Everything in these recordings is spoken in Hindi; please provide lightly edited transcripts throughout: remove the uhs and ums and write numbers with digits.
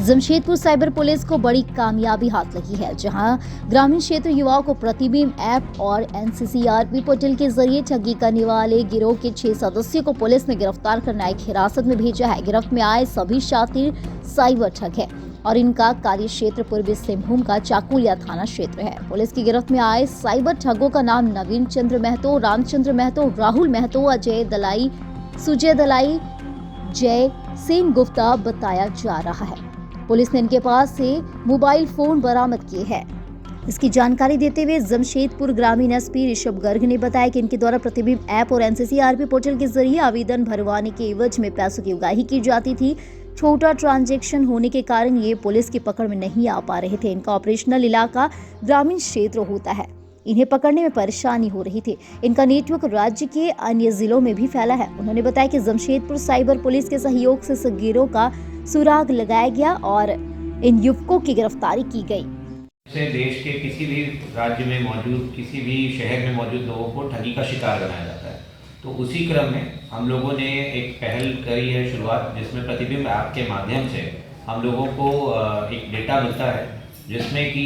जमशेदपुर साइबर पुलिस को बड़ी कामयाबी हाथ लगी है, जहां ग्रामीण क्षेत्र युवाओं को प्रतिबिंब ऐप और एनसीसीआरपी पोर्टल के जरिए ठगी करने वाले गिरोह के 6 सदस्यों को पुलिस ने गिरफ्तार कर न्यायिक हिरासत में भेजा है। गिरफ्त में आए सभी शातिर साइबर ठग है और इनका कार्य क्षेत्र पूर्वी सिंहभूम का चाकुलिया थाना क्षेत्र है। पुलिस की गिरफ्त में आए साइबर ठगों का नाम नवीन चंद्र महतो, रामचंद्र महतो, राहुल महतो, अजय दलाई, सुजय दलाई, जय सिंह गुप्ता बताया जा रहा है। पुलिस ने इनके पास से मोबाइल फोन बरामद किए हैं। इसकी जानकारी देते हुए जमशेदपुर ग्रामीण एसपी ऋषभ गर्ग ने बताया कि इनके द्वारा प्रतिबिंब ऐप और एनसीसीआरपी पोर्टल के जरिए आवेदन भरवाने के एवज में पैसों की उगाही की जाती थी। छोटा ट्रांजैक्शन होने के कारण ये पुलिस की पकड़ में नहीं आ पा रहे थे। इनका ऑपरेशनल इलाका ग्रामीण क्षेत्र होता है, इन्हें पकड़ने में परेशानी हो रही थी। इनका नेटवर्क राज्य के अन्य जिलों में भी फैला है। उन्होंने बताया कि जमशेदपुर साइबर पुलिस के सहयोग से इस गिरोह का सुराग लगाया गया और इन युवकों की गिरफ्तारी की गई। देश के किसी भी राज्य में मौजूद, किसी भी शहर में मौजूद लोगों को ठगी का शिकार बनाया जाता है। तो उसी क्रम में हम लोगों ने एक पहल करी है शुरुआत, जिसमें प्रतिबिंब ऐप के माध्यम से हम लोगों को एक डेटा मिलता है, जिसमें कि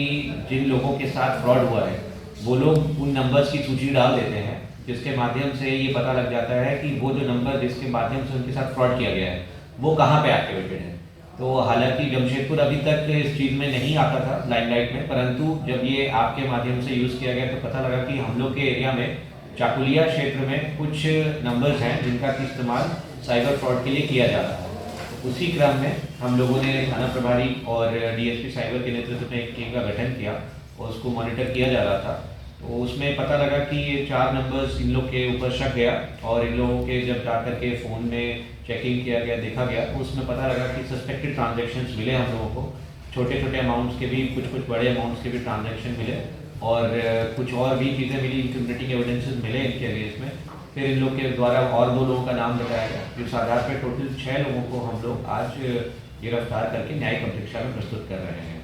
जिन लोगों के साथ फ्रॉड हुआ है वो लोग उन नंबर्स की सूची डाल देते हैं, जिसके माध्यम से ये पता लग जाता है कि वो जो नंबर जिसके माध्यम से उनके साथ फ्रॉड किया गया है वो कहाँ पे एक्टिवेटेड है। तो हालांकि जमशेदपुर अभी तक इस चीज़ में नहीं आता था लाइमलाइट में, परंतु जब ये आपके माध्यम से यूज़ किया गया तो पता लगा कि हम लोग के एरिया में चाकुलिया क्षेत्र में कुछ नंबर्स हैं जिनका इस्तेमाल साइबर फ्रॉड के लिए किया जा रहा है। तो उसी क्रम में हम लोगों ने थाना प्रभारी और डीएसपी साइबर के नेतृत्व में एक टीम का गठन किया और उसको मॉनिटर किया जा रहा था। तो उसमें पता लगा कि ये 4 नंबर्स इन लोग के ऊपर शक गया और इन लोगों के जब जाकर के फ़ोन में चेकिंग किया गया, देखा गया, तो उसमें पता लगा कि सस्पेक्टेड ट्रांजैक्शंस मिले हम लोगों को। छोटे छोटे अमाउंट्स के भी, कुछ बड़े अमाउंट्स के भी ट्रांजैक्शन मिले और कुछ और भी चीज़ें मिली, इंक्रिमिनेटिंग एविडेंसेस मिले इनके अगेंस्ट में। फिर इन लोग के द्वारा और 2 लोगों का नाम बताया गया। इस आधार पर टोटल 6 लोगों को हम लोग आज गिरफ्तार करके न्यायिक अपेक्षा में प्रस्तुत कर रहे हैं।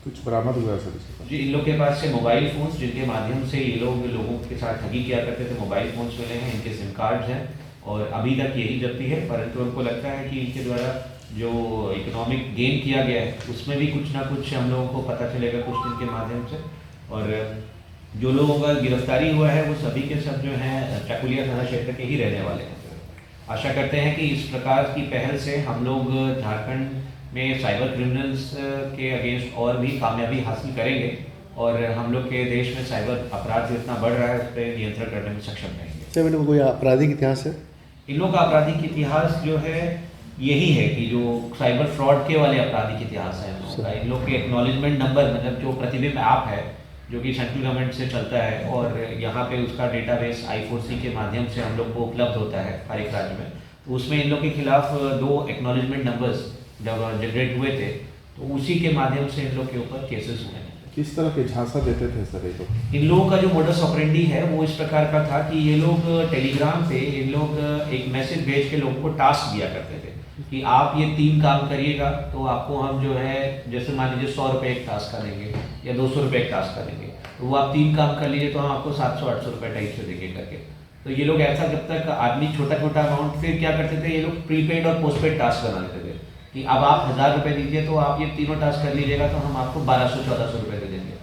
कुछ बरामद हुआ सर? जी, इन लोग के पास से मोबाइल फ़ोन्स, जिनके माध्यम से ये लोगों के साथ ठगी किया करते थे, मोबाइल फ़ोन्स मिले हैं, इनके सिम कार्ड्स हैं और अभी तक यही जब्ती है। परंतु उनको लगता है कि इनके द्वारा जो इकोनॉमिक गेन किया गया है उसमें भी कुछ ना कुछ हम लोगों को पता चलेगा कुछ दिन के माध्यम से। और जो लोगों का गिरफ्तारी हुआ है वो सभी के सब जो हैं चाकुलिया थाना क्षेत्र के ही रहने वाले हैं। आशा करते हैं कि इस प्रकार की पहल से हम लोग झारखंड में साइबर क्रिमिनल्स के अगेंस्ट और भी कामयाबी हासिल करेंगे और हम लोग के देश में साइबर अपराध जितना बढ़ रहा है उस पर नियंत्रण करने में सक्षम रहेंगे। सर, मैंने कोई आपराधिक इतिहास है? इन लोग का आपराधिक इतिहास जो है यही है कि जो साइबर फ्रॉड के वाले आपराधिक इतिहास है। इन लोग के एक्नॉलेजमेंट नंबर, मतलब जो प्रतिबिंब ऐप है जो कि सेंट्रल गवर्नमेंट से चलता है और यहाँ पे उसका डेटाबेस I4C के माध्यम से हम लोग को उपलब्ध होता है हर एक राज्य में। तो उसमें इन लोग के खिलाफ 2 एक्नॉलेजमेंट नंबर्स जब जनरेट हुए थे तो उसी के माध्यम से इन लोग के ऊपर केसेस हुए हैं। किस तरह के झांसा देते थे सर? तो इन लोगों का जो मोडस ऑपरेंडी है वो इस प्रकार का था कि ये लोग टेलीग्राम पे इन लोग एक मैसेज भेज के लोगों को टास्क दिया करते थे कि आप ये 3 काम करिएगा तो आपको हम जो है, जैसे मान लीजिए 100 रुपये एक टास्क का देंगे या 200 रुपये एक टास्क का देंगे, तो वो आप 3 काम कर लीजिए तो हम आपको 700-800 रुपये टाइप से देंगे करके। तो ये लोग ऐसा, जब तक आदमी छोटा छोटा अमाउंट, फिर क्या करते थे ये लोग प्रीपेड और पोस्टपेड टास्क बना लेते थे कि अब आप 1000 रुपये दीजिए तो आप ये तीनों टास्क कर लीजिएगा तो हम आपको 1200-1400 रुपये दे देंगे।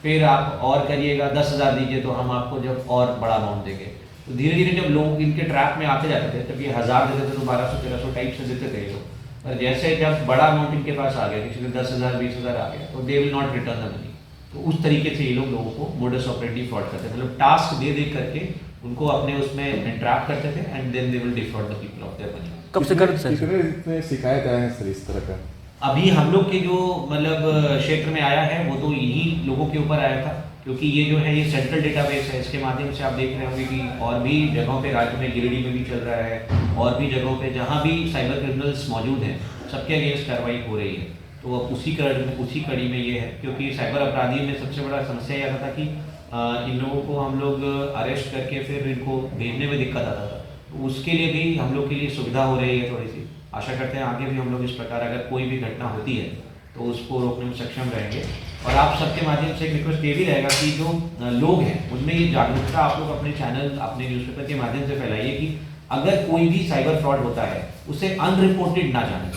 फिर आप और करिएगा 10,000 दीजिए तो हम आपको जब और बड़ा अमाउंट देंगे। तो धीरे धीरे जब लोग इनके ट्रैप में आते जाते थे, तब ये 1000 देते थे तो 1200-1300 टाइप से देते थे ये लोग। पर जैसे जब बड़ा अमाउंट इनके पास आ गया, किसी को 10,000 20,000 आ गया, तो they will not return the money. तो उस तरीके से ये लोगों को मोडस ऑपरेंडी फ्रॉड करते थे, मतलब टास्क दे करके उनको अपने उसमें एंट्रैप करते थे and then they will defraud the people of their money. कब से कर कितने शिकायत आए हैं सर इस तरह का? अभी हम लोग के जो मतलब क्षेत्र में आया है वो तो यही लोगों के ऊपर आया था, क्योंकि ये जो है ये सेंट्रल डेटाबेस है। इसके माध्यम से आप देख रहे होंगे कि और भी जगहों पे राज्य में, गिरिडीह में भी चल रहा है और भी जगहों पे जहाँ भी साइबर क्रिमिनल्स मौजूद हैं सबके अगेंस्ट कार्रवाई हो रही है। तो अब उसी कड़ी में ये है, क्योंकि साइबर अपराधी में सबसे बड़ा समस्या यह था कि इन लोगों को हम लोग अरेस्ट करके फिर इनको भेजने में दिक्कत आता था। तो उसके लिए भी हम लोग के लिए सुविधा हो रही है थोड़ी सी। आशा करते हैं आगे भी हम लोग इस प्रकार अगर कोई भी घटना होती है तो उसको रोकने में सक्षम रहेंगे। और आप सबके माध्यम से एक रिक्वेस्ट ये भी रहेगा कि जो लोग हैं उनमें ये जागरूकता आप लोग अपने चैनल, अपने न्यूज़पेपर के माध्यम से फैलाइए कि अगर कोई भी साइबर फ्रॉड होता है उसे अनरिपोर्टेड ना जाने,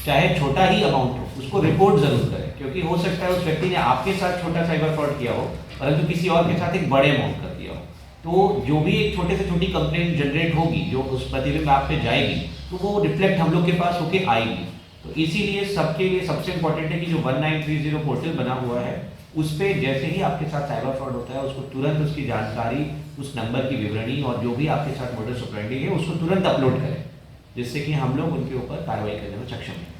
चाहे छोटा ही अमाउंट हो। उसको रिपोर्ट जरूर करें, क्योंकि हो सकता है उस व्यक्ति ने आपके साथ छोटा साइबर फ्रॉड किया हो परंतु किसी और के साथ एक बड़े अमाउंट कर दिया हो। तो जो भी एक छोटे से छोटी कंप्लेंट जनरेट होगी जो उस प्रतिबिंब ऐप पे जाएगी तो वो रिफ्लेक्ट हम लोग के पास होके आएगी। तो इसीलिए सबके लिए सबसे इंपॉर्टेंट है कि जो 1930 पोर्टल बना हुआ है उस पर जैसे ही आपके साथ साइबर फ्रॉड होता है उसको तुरंत उसकी जानकारी, उस नंबर की विवरणी और जो भी आपके साथ मोडस ऑपरेंडी है उसको तुरंत अपलोड करें, जिससे कि हम लोग उनके ऊपर कार्रवाई करने में सक्षम हैं।